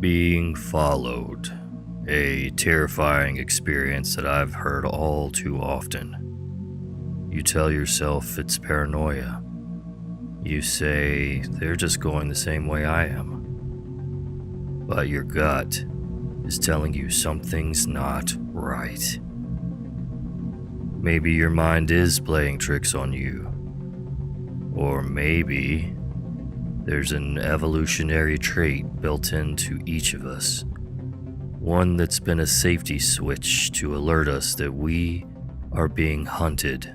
Being followed. A terrifying experience that I've heard all too often. You tell yourself it's paranoia. You say they're just going the same way I am. But your gut is telling you something's not right. Maybe your mind is playing tricks on you. Or maybe there's an evolutionary trait built into each of us. One that's been a safety switch to alert us that we are being hunted.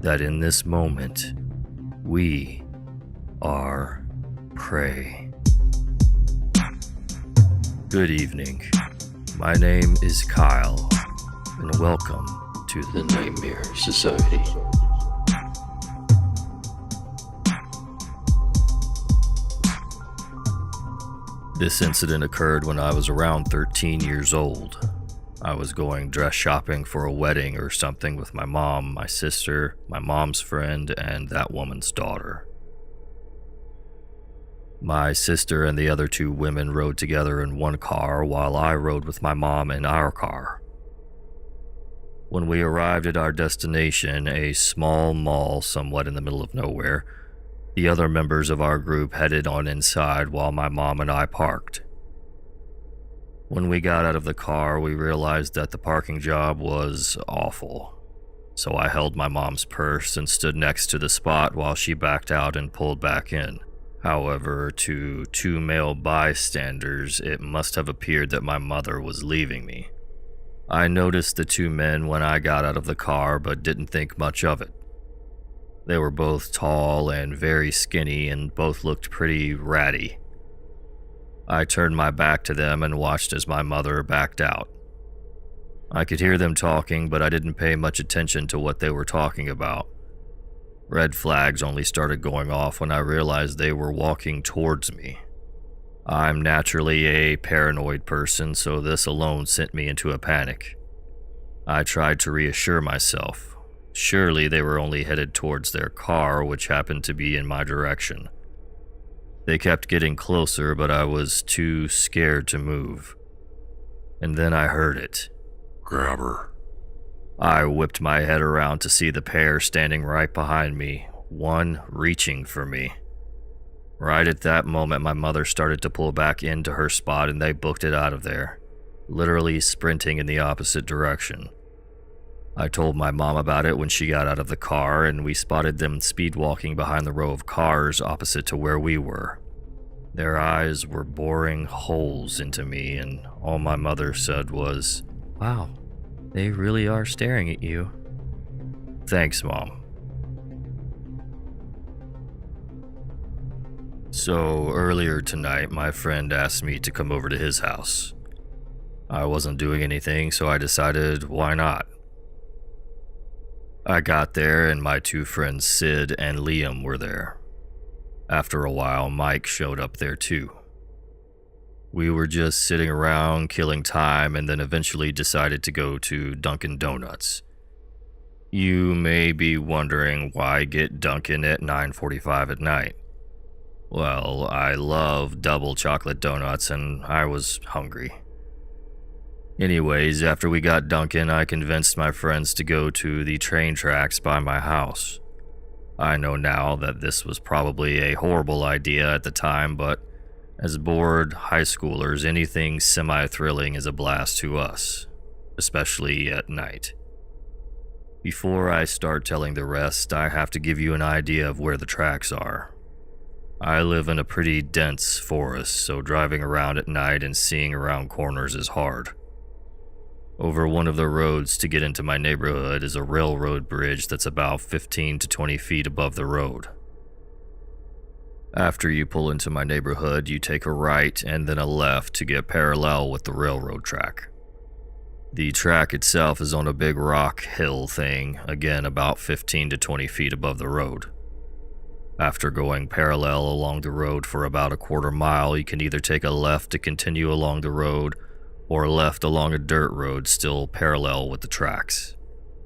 That in this moment, we are prey. Good evening. My name is Kyle, and welcome to the Nightmare Society. This incident occurred when I was around 13 years old. I was going dress shopping for a wedding or something with my mom, my sister, my mom's friend, and that woman's daughter. My sister and the other two women rode together in one car while I rode with my mom in our car. When we arrived at our destination, a small mall somewhat in the middle of nowhere, the other members of our group headed on inside while my mom and I parked. When we got out of the car, we realized that the parking job was awful. So I held my mom's purse and stood next to the spot while she backed out and pulled back in. However, to two male bystanders, it must have appeared that my mother was leaving me. I noticed the two men when I got out of the car, but didn't think much of it. They were both tall and very skinny and both looked pretty ratty. I turned my back to them and watched as my mother backed out. I could hear them talking, but I didn't pay much attention to what they were talking about. Red flags only started going off when I realized they were walking towards me. I'm naturally a paranoid person, so this alone sent me into a panic. I tried to reassure myself. Surely they were only headed towards their car, which happened to be in my direction. They kept getting closer, but I was too scared to move. And then I heard it. Grab her. I whipped my head around to see the pair standing right behind me, one reaching for me. Right at that moment, my mother started to pull back into her spot and they booked it out of there, literally sprinting in the opposite direction. I told my mom about it when she got out of the car, and we spotted them speed walking behind the row of cars opposite to where we were. Their eyes were boring holes into me, and all my mother said was, "Wow, they really are staring at you." Thanks, Mom. So earlier tonight, my friend asked me to come over to his house. I wasn't doing anything, so I decided, why not? I got there and my two friends Sid and Liam were there. After a while, Mike showed up there too. We were just sitting around killing time and then eventually decided to go to Dunkin' Donuts. You may be wondering why get Dunkin' at 9:45 at night. Well, I love double chocolate donuts and I was hungry. Anyways, after we got Dunkin', I convinced my friends to go to the train tracks by my house. I know now that this was probably a horrible idea at the time, but as bored high schoolers, anything semi-thrilling is a blast to us, especially at night. Before I start telling the rest, I have to give you an idea of where the tracks are. I live in a pretty dense forest, so driving around at night and seeing around corners is hard. Over one of the roads to get into my neighborhood is a railroad bridge that's about 15 to 20 feet above the road. After you pull into my neighborhood, you take a right and then a left to get parallel with the railroad track. The track itself is on a big rock hill thing, again about 15 to 20 feet above the road. After going parallel along the road for about a quarter mile, you can either take a left to continue along the road or left along a dirt road still parallel with the tracks.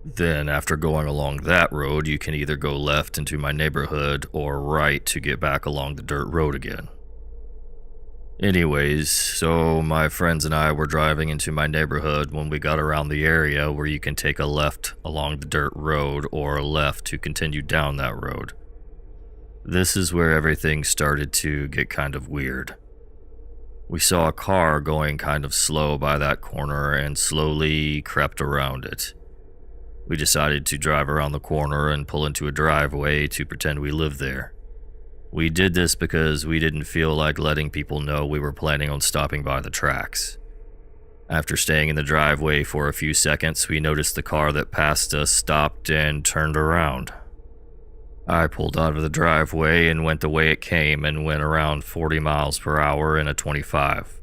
Then, after going along that road, you can either go left into my neighborhood or right to get back along the dirt road again. Anyways, so my friends and I were driving into my neighborhood when we got around the area where you can take a left along the dirt road or a left to continue down that road. This is where everything started to get kind of weird. We saw a car going kind of slow by that corner and slowly crept around it. We decided to drive around the corner and pull into a driveway to pretend we lived there. We did this because we didn't feel like letting people know we were planning on stopping by the tracks. After staying in the driveway for a few seconds, we noticed the car that passed us stopped and turned around. I pulled out of the driveway and went the way it came and went around 40 miles per hour in a 25.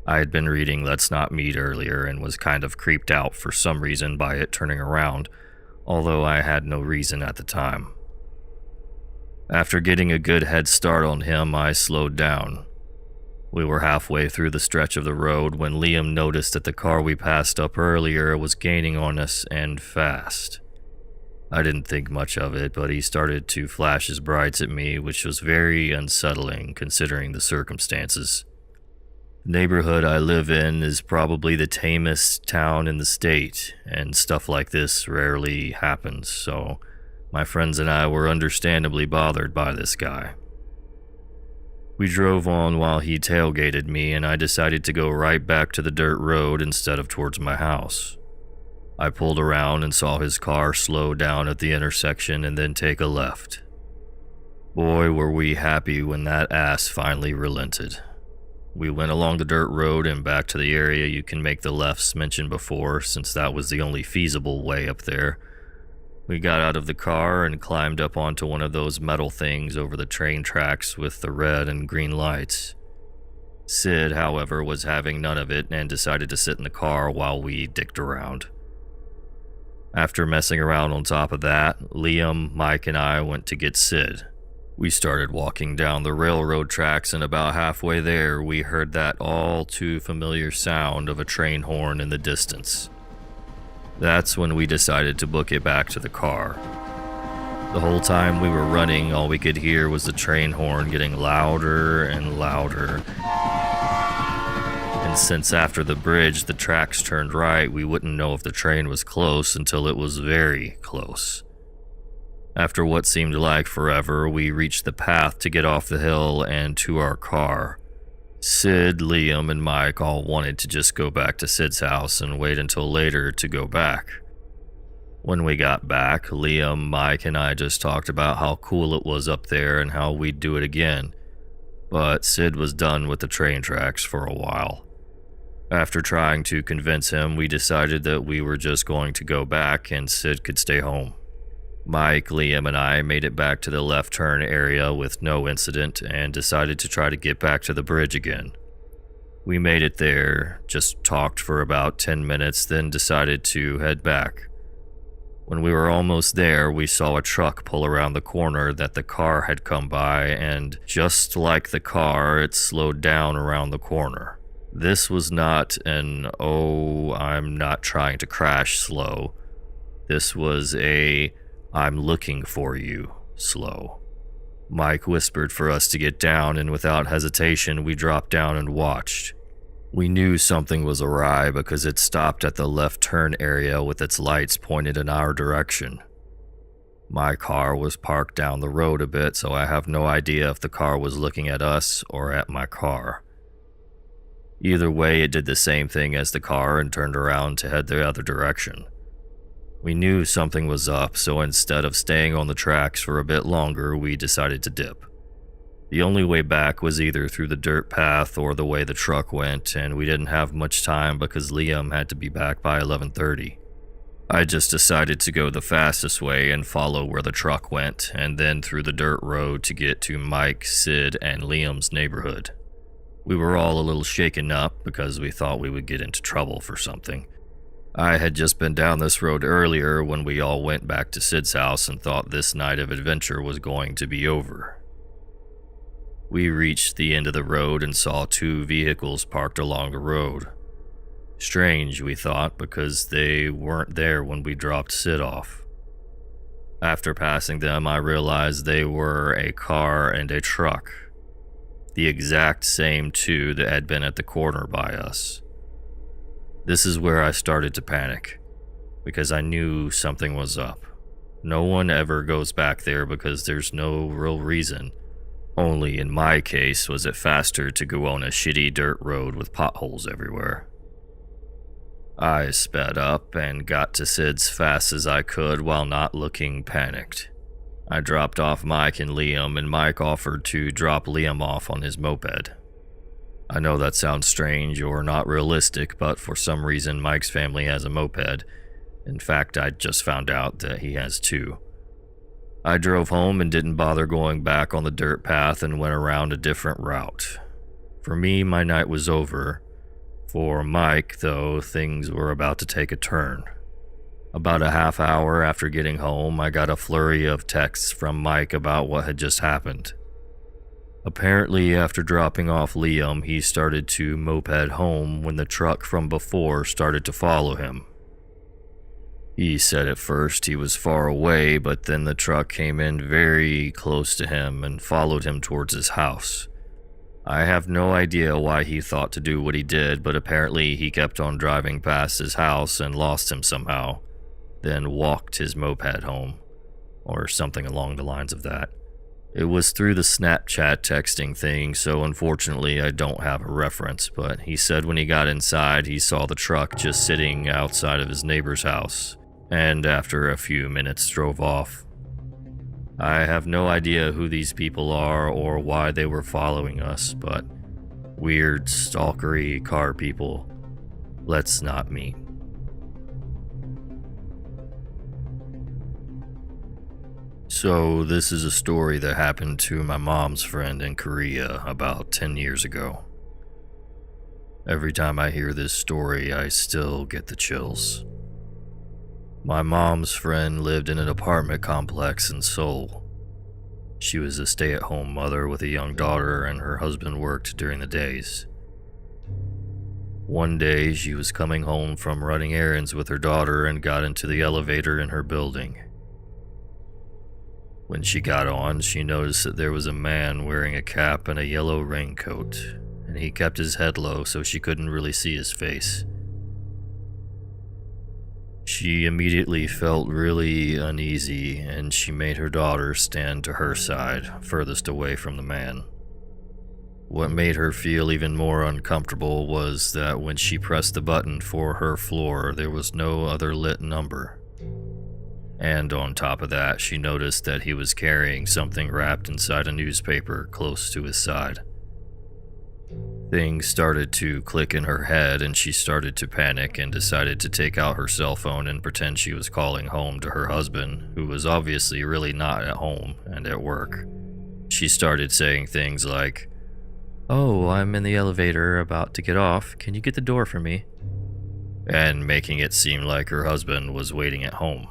I had been reading Let's Not Meet earlier and was kind of creeped out for some reason by it turning around, although I had no reason at the time. After getting a good head start on him, I slowed down. We were halfway through the stretch of the road when Liam noticed that the car we passed up earlier was gaining on us and fast. I didn't think much of it, but he started to flash his brights at me, which was very unsettling considering the circumstances. The neighborhood I live in is probably the tamest town in the state, and stuff like this rarely happens, so my friends and I were understandably bothered by this guy. We drove on while he tailgated me, and I decided to go right back to the dirt road instead of towards my house. I pulled around and saw his car slow down at the intersection and then take a left. Boy, were we happy when that ass finally relented. We went along the dirt road and back to the area you can make the lefts mentioned before, since that was the only feasible way up there. We got out of the car and climbed up onto one of those metal things over the train tracks with the red and green lights. Sid, however, was having none of it and decided to sit in the car while we dicked around. After messing around on top of that, Liam, Mike, and I went to get Sid. We started walking down the railroad tracks, and about halfway there, we heard that all too familiar sound of a train horn in the distance. That's when we decided to book it back to the car. The whole time we were running, all we could hear was the train horn getting louder and louder. And since after the bridge the tracks turned right, we wouldn't know if the train was close until it was very close. After what seemed like forever, we reached the path to get off the hill and to our car. Sid, Liam, and Mike all wanted to just go back to Sid's house and wait until later to go back. When we got back, Liam, Mike, and I just talked about how cool it was up there and how we'd do it again. But Sid was done with the train tracks for a while. After trying to convince him, we decided that we were just going to go back and Sid could stay home. Mike, Liam, and I made it back to the left turn area with no incident and decided to try to get back to the bridge again. We made it there, just talked for about 10 minutes, then decided to head back. When we were almost there, we saw a truck pull around the corner that the car had come by, and just like the car, it slowed down around the corner. This was not an, "oh, I'm not trying to crash" slow. This was a "I'm looking for you" slow. Mike whispered for us to get down, and without hesitation, we dropped down and watched. We knew something was awry because it stopped at the left turn area with its lights pointed in our direction. My car was parked down the road a bit, so I have no idea if the car was looking at us or at my car. Either way, it did the same thing as the car and turned around to head the other direction. We knew something was up, so instead of staying on the tracks for a bit longer, we decided to dip. The only way back was either through the dirt path or the way the truck went, and we didn't have much time because Liam had to be back by 11:30. I just decided to go the fastest way and follow where the truck went, and then through the dirt road to get to Mike, Sid, and Liam's neighborhood. We were all a little shaken up because we thought we would get into trouble for something. I had just been down this road earlier when we all went back to Sid's house and thought this night of adventure was going to be over. We reached the end of the road and saw two vehicles parked along the road. Strange, we thought, because they weren't there when we dropped Sid off. After passing them, I realized they were a car and a truck. the exact same two that had been at the corner by us. This is where I started to panic, because I knew something was up. No one ever goes back there because there's no real reason. Only in my case was it faster to go on a shitty dirt road with potholes everywhere. I sped up and got to Sid's fast as I could while not looking panicked. I dropped off Mike and Liam, and Mike offered to drop Liam off on his moped. I know that sounds strange or not realistic, but for some reason Mike's family has a moped. In fact, I just found out that he has two. I drove home and didn't bother going back on the dirt path and went around a different route. For me, my night was over. For Mike, though, things were about to take a turn. About a half hour after getting home, I got a flurry of texts from Mike about what had just happened. Apparently, after dropping off Liam, he started to moped home when the truck from before started to follow him. He said at first he was far away, but then the truck came in very close to him and followed him towards his house. I have no idea why he thought to do what he did, but apparently he kept on driving past his house and lost him somehow, then walked his moped home, or something along the lines of that. It was through the Snapchat texting thing, so unfortunately I don't have a reference, but he said when he got inside he saw the truck just sitting outside of his neighbor's house, and after a few minutes drove off. I have no idea who these people are or why they were following us, but weird, stalkery car people, let's not meet. So this is a story that happened to my mom's friend in Korea about 10 years ago. Every time I hear this story, I still get the chills. My mom's friend lived in an apartment complex in Seoul. She was a stay-at-home mother with a young daughter, and her husband worked during the days. One day, she was coming home from running errands with her daughter and got into the elevator in her building. When she got on, she noticed that there was a man wearing a cap and a yellow raincoat, and he kept his head low so she couldn't really see his face. She immediately felt really uneasy, and she made her daughter stand to her side, furthest away from the man. What made her feel even more uncomfortable was that when she pressed the button for her floor, there was no other lit number. And on top of that, she noticed that he was carrying something wrapped inside a newspaper close to his side. Things started to click in her head, and she started to panic and decided to take out her cell phone and pretend she was calling home to her husband, who was obviously really not at home and at work. She started saying things like, "Oh, I'm in the elevator about to get off. Can you get the door for me?" And making it seem like her husband was waiting at home.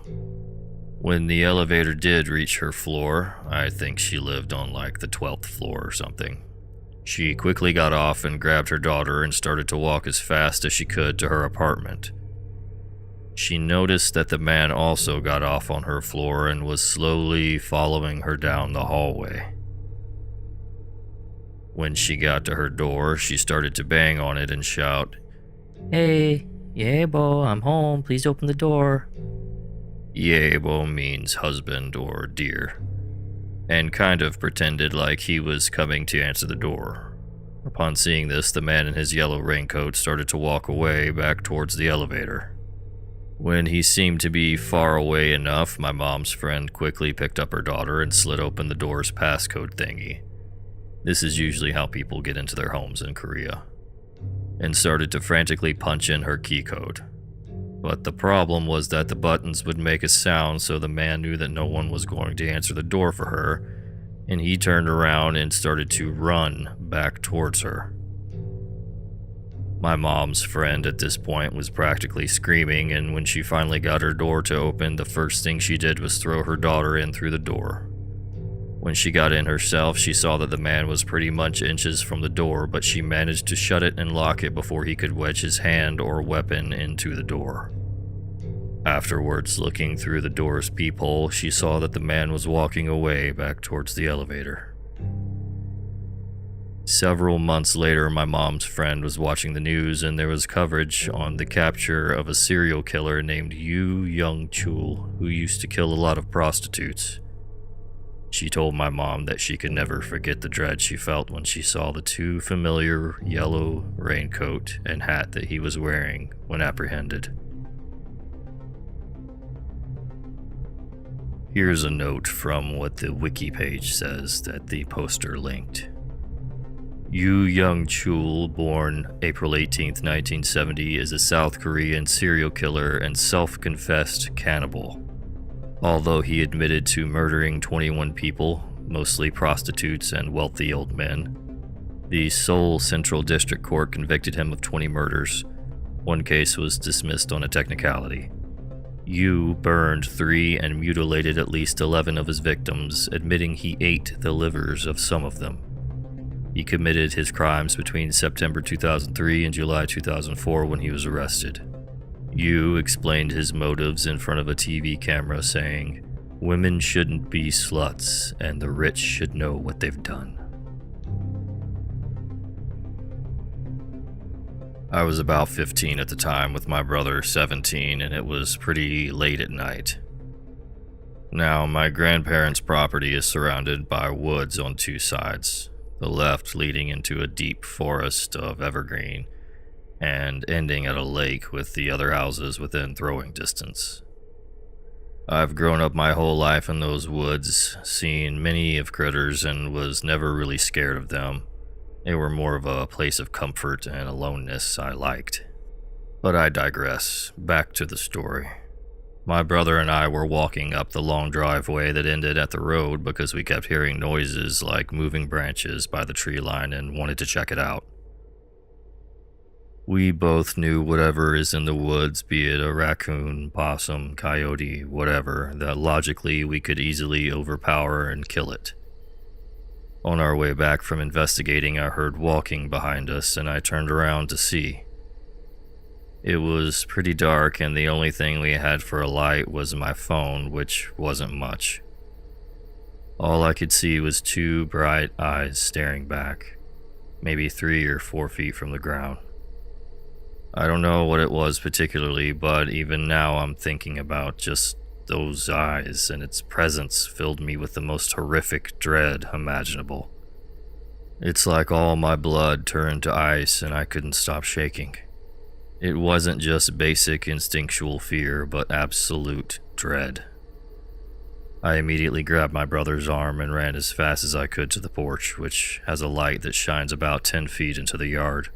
When the elevator did reach her floor, I think she lived on like the 12th floor or something, she quickly got off and grabbed her daughter and started to walk as fast as she could to her apartment. She noticed that the man also got off on her floor and was slowly following her down the hallway. When she got to her door, she started to bang on it and shout, "Hey, Yebo, I'm home, please open the door." Yebo means husband or dear, and kind of pretended like he was coming to answer the door. Upon seeing this, the man in his yellow raincoat started to walk away back towards the elevator. When he seemed to be far away enough, my mom's friend quickly picked up her daughter and slid open the door's passcode thingy. This is usually how people get into their homes in Korea. And started to frantically punch in her key code. But the problem was that the buttons would make a sound, so the man knew that no one was going to answer the door for her, and he turned around and started to run back towards her. My mom's friend at this point was practically screaming, and when she finally got her door to open, the first thing she did was throw her daughter in through the door. When she got in herself, she saw that the man was pretty much inches from the door, but she managed to shut it and lock it before he could wedge his hand or weapon into the door. Afterwards, looking through the door's peephole, she saw that the man was walking away back towards the elevator. Several months later, my mom's friend was watching the news and there was coverage on the capture of a serial killer named Yu Young-chul, who used to kill a lot of prostitutes. She told my mom that she could never forget the dread she felt when she saw the too familiar yellow raincoat and hat that he was wearing when apprehended. Here's a note from what the wiki page says that the poster linked. Yu Young-chul, born April 18, 1970, is a South Korean serial killer and self-confessed cannibal. Although he admitted to murdering 21 people, mostly prostitutes and wealthy old men, the Seoul Central District Court convicted him of 20 murders. One case was dismissed on a technicality. Yu burned 3 and mutilated at least 11 of his victims, admitting he ate the livers of some of them. He committed his crimes between September 2003 and July 2004 when he was arrested. Yu explained his motives in front of a TV camera, saying, "Women shouldn't be sluts, and the rich should know what they've done." I was about 15 at the time, with my brother 17, and it was pretty late at night. Now, my grandparents' property is surrounded by woods on 2 sides. The left leading into a deep forest of evergreen, and ending at a lake with the other houses within throwing distance. I've grown up my whole life in those woods, seen many of critters, and was never really scared of them. They were more of a place of comfort and aloneness I liked. But I digress. Back to the story. My brother and I were walking up the long driveway that ended at the road because we kept hearing noises like moving branches by the tree line and wanted to check it out. We both knew whatever is in the woods, be it a raccoon, possum, coyote, whatever, that logically we could easily overpower and kill it. On our way back from investigating, I heard walking behind us and I turned around to see. It was pretty dark, and the only thing we had for a light was my phone, which wasn't much. All I could see was 2 bright eyes staring back, maybe 3 or 4 feet from the ground. I don't know what it was particularly, but even now I'm thinking about just those eyes, and its presence filled me with the most horrific dread imaginable. It's like all my blood turned to ice and I couldn't stop shaking. It wasn't just basic instinctual fear, but absolute dread. I immediately grabbed my brother's arm and ran as fast as I could to the porch, which has a light that shines about 10 feet into the yard.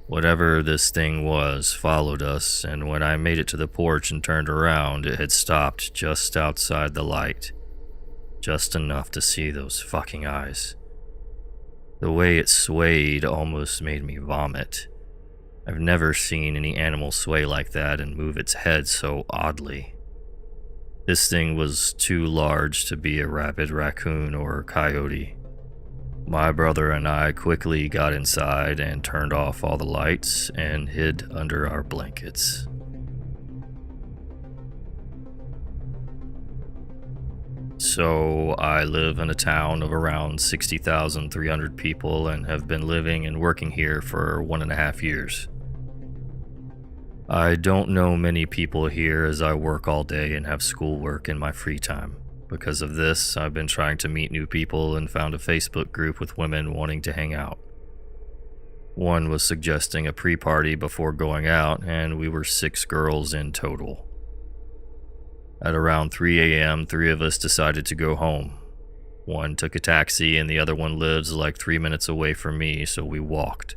Whatever this thing was followed us, and when I made it to the porch and turned around, it had stopped just outside the light. Just enough to see those fucking eyes. The way it swayed almost made me vomit. I've never seen any animal sway like that and move its head so oddly. This thing was too large to be a rabid raccoon or coyote. My brother and I quickly got inside and turned off all the lights and hid under our blankets. So, I live in a town of around 60,300 people and have been living and working here for 1.5 years. I don't know many people here as I work all day and have schoolwork in my free time. Because of this, I've been trying to meet new people and found a Facebook group with women wanting to hang out. One was suggesting a pre-party before going out, and we were 6 girls in total. At around 3 a.m., 3 of us decided to go home. One took a taxi and the other one lives like 3 minutes away from me, so we walked.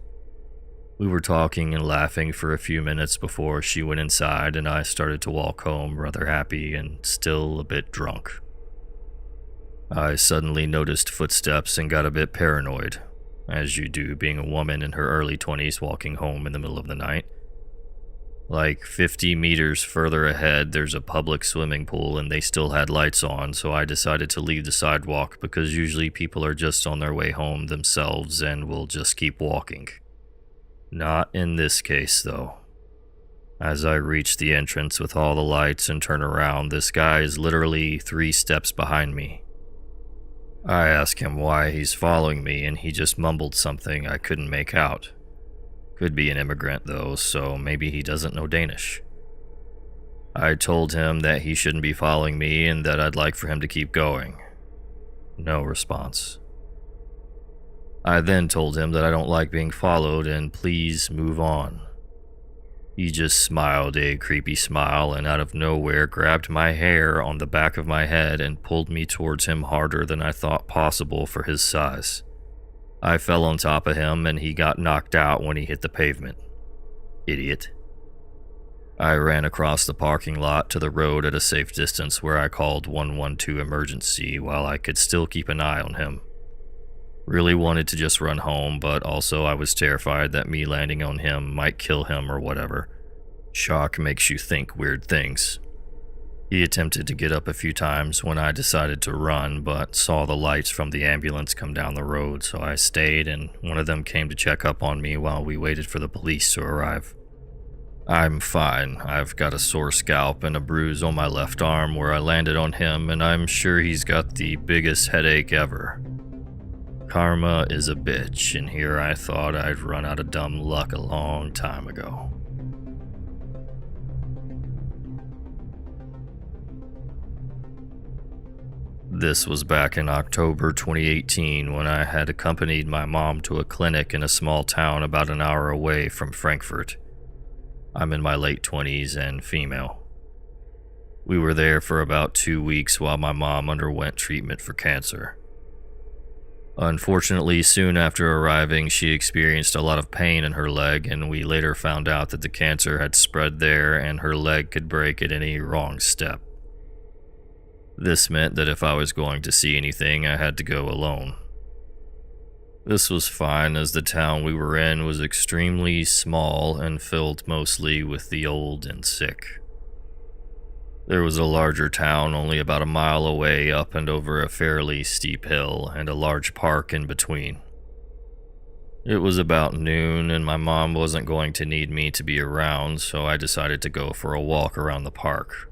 We were talking and laughing for a few minutes before she went inside and I started to walk home rather happy and still a bit drunk. I suddenly noticed footsteps and got a bit paranoid, as you do being a woman in her early 20s walking home in the middle of the night. Like 50 meters further ahead, there's a public swimming pool and they still had lights on, so I decided to leave the sidewalk because usually people are just on their way home themselves and will just keep walking. Not in this case, though. As I reach the entrance with all the lights and turn around, this guy is literally 3 steps behind me. I asked him why he's following me, and he just mumbled something I couldn't make out. Could be an immigrant, though, so maybe he doesn't know Danish. I told him that he shouldn't be following me and that I'd like for him to keep going. No response. I then told him that I don't like being followed and please move on. He just smiled a creepy smile and out of nowhere grabbed my hair on the back of my head and pulled me towards him harder than I thought possible for his size. I fell on top of him and he got knocked out when he hit the pavement. Idiot. I ran across the parking lot to the road at a safe distance where I called 112 emergency while I could still keep an eye on him. Really wanted to just run home, but also I was terrified that me landing on him might kill him or whatever. Shock makes you think weird things. He attempted to get up a few times when I decided to run, but saw the lights from the ambulance come down the road, so I stayed and one of them came to check up on me while we waited for the police to arrive. I'm fine. I've got a sore scalp and a bruise on my left arm where I landed on him, and I'm sure he's got the biggest headache ever. Karma is a bitch, and here I thought I'd run out of dumb luck a long time ago. This was back in October 2018 when I had accompanied my mom to a clinic in a small town about an hour away from Frankfurt. I'm in my late 20s and female. We were there for about 2 weeks while my mom underwent treatment for cancer. Unfortunately, soon after arriving, she experienced a lot of pain in her leg, and we later found out that the cancer had spread there and her leg could break at any wrong step. This meant that if I was going to see anything, I had to go alone. This was fine as the town we were in was extremely small and filled mostly with the old and sick. There was a larger town only about a mile away up and over a fairly steep hill and a large park in between. It was about noon and my mom wasn't going to need me to be around, so I decided to go for a walk around the park.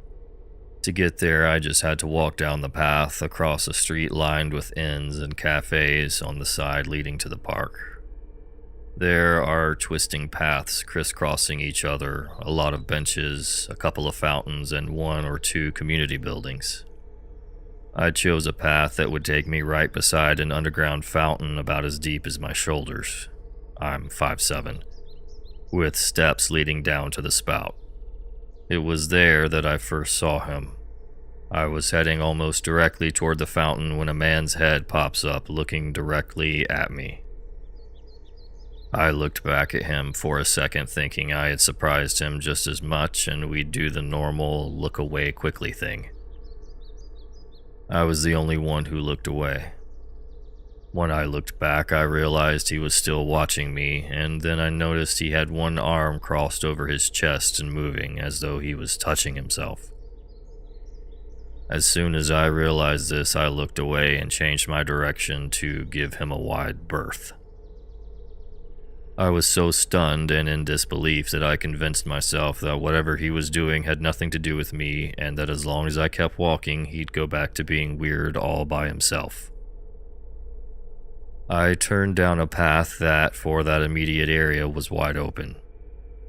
To get there, I just had to walk down the path across a street lined with inns and cafes on the side leading to the park. There are twisting paths crisscrossing each other, a lot of benches, a couple of fountains, and 1 or 2 community buildings. I chose a path that would take me right beside an underground fountain about as deep as my shoulders. I'm 5'7", with steps leading down to the spout. It was there that I first saw him. I was heading almost directly toward the fountain when a man's head pops up looking directly at me. I looked back at him for a second thinking I had surprised him just as much and we'd do the normal look away quickly thing. I was the only one who looked away. When I looked back, I realized he was still watching me, and then I noticed he had one arm crossed over his chest and moving as though he was touching himself. As soon as I realized this, I looked away and changed my direction to give him a wide berth. I was so stunned and in disbelief that I convinced myself that whatever he was doing had nothing to do with me and that as long as I kept walking, he'd go back to being weird all by himself. I turned down a path that, for that immediate area, was wide open.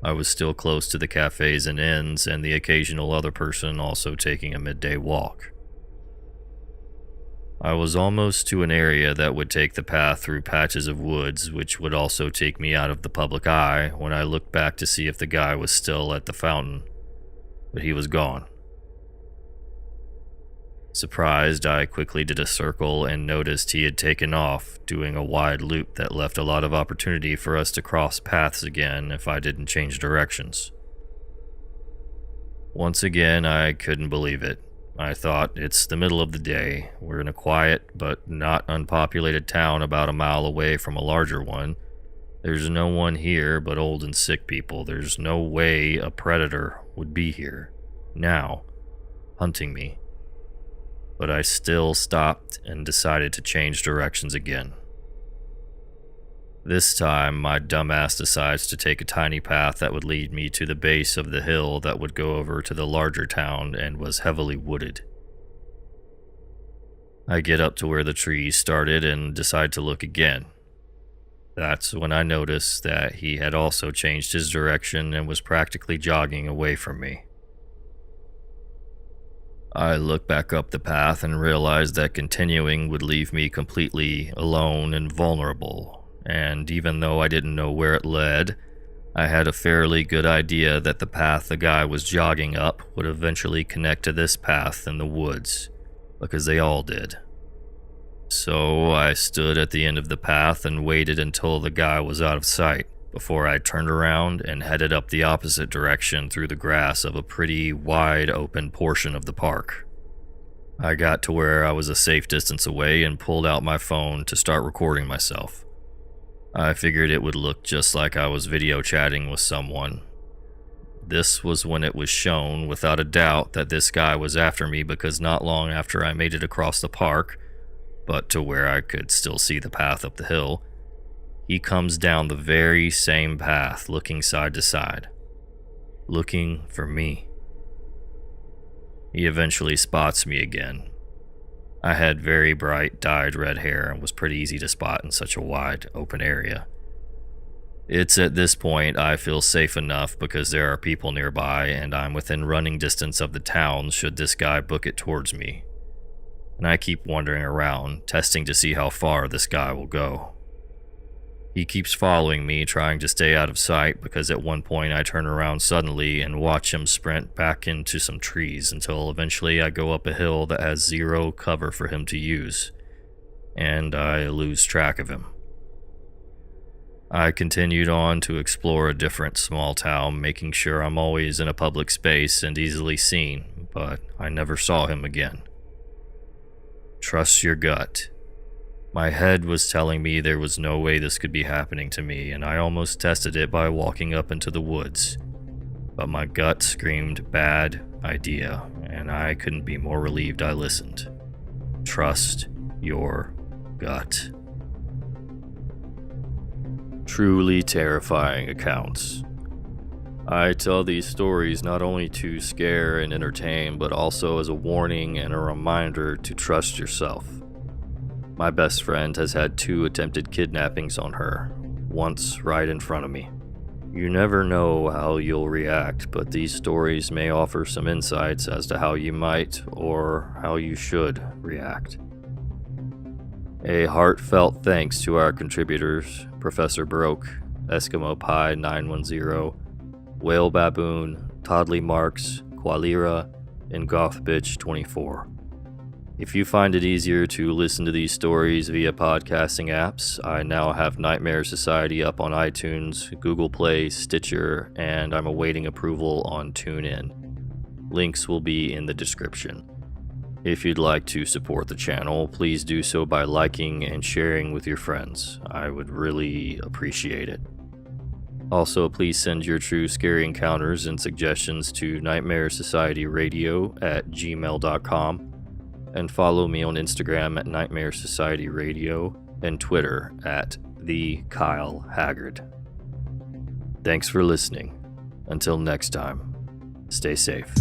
I was still close to the cafes and inns and the occasional other person also taking a midday walk. I was almost to an area that would take the path through patches of woods, which would also take me out of the public eye when I looked back to see if the guy was still at the fountain, but he was gone. Surprised, I quickly did a circle and noticed he had taken off, doing a wide loop that left a lot of opportunity for us to cross paths again if I didn't change directions. Once again, I couldn't believe it. I thought, it's the middle of the day, we're in a quiet but not unpopulated town about a mile away from a larger one. There's no one here but old and sick people. There's no way a predator would be here, now, hunting me. But I still stopped and decided to change directions again. This time, my dumbass decides to take a tiny path that would lead me to the base of the hill that would go over to the larger town and was heavily wooded. I get up to where the trees started and decide to look again. That's when I notice that he had also changed his direction and was practically jogging away from me. I look back up the path and realize that continuing would leave me completely alone and vulnerable, and even though I didn't know where it led, I had a fairly good idea that the path the guy was jogging up would eventually connect to this path in the woods, because they all did. So I stood at the end of the path and waited until the guy was out of sight before I turned around and headed up the opposite direction through the grass of a pretty wide open portion of the park. I got to where I was a safe distance away and pulled out my phone to start recording myself. I figured it would look just like I was video chatting with someone. This was when it was shown without a doubt that this guy was after me, because not long after I made it across the park, but to where I could still see the path up the hill, he comes down the very same path, looking side to side, looking for me. He eventually spots me again. I had very bright dyed red hair and was pretty easy to spot in such a wide open area. It's at this point I feel safe enough because there are people nearby and I'm within running distance of the town should this guy book it towards me. And I keep wandering around, testing to see how far this guy will go. He keeps following me, trying to stay out of sight, because at one point I turn around suddenly and watch him sprint back into some trees until eventually I go up a hill that has zero cover for him to use, and I lose track of him. I continued on to explore a different small town, making sure I'm always in a public space and easily seen, but I never saw him again. Trust your gut. My head was telling me there was no way this could be happening to me, and I almost tested it by walking up into the woods. But my gut screamed bad idea, and I couldn't be more relieved I listened. Trust your gut. Truly terrifying accounts. I tell these stories not only to scare and entertain, but also as a warning and a reminder to trust yourself. My best friend has had 2 attempted kidnappings on her, once right in front of me. You never know how you'll react, but these stories may offer some insights as to how you might or how you should react. A heartfelt thanks to our contributors, Professor Broke, Eskimo Pie 910, Whalebaboon, toddlymarx, Qhalira, and Gothbitch24. If you find it easier to listen to these stories via podcasting apps, I now have Nightmare Society up on iTunes, Google Play, Stitcher, and I'm awaiting approval on TuneIn. Links will be in the description. If you'd like to support the channel, please do so by liking and sharing with your friends. I would really appreciate it. Also, please send your true scary encounters and suggestions to NightmareSocietyRadio at gmail.com. And follow me on Instagram at NightmareSocietyRadio and Twitter at @TheKyleHaggard. Thanks for listening. Until next time, stay safe.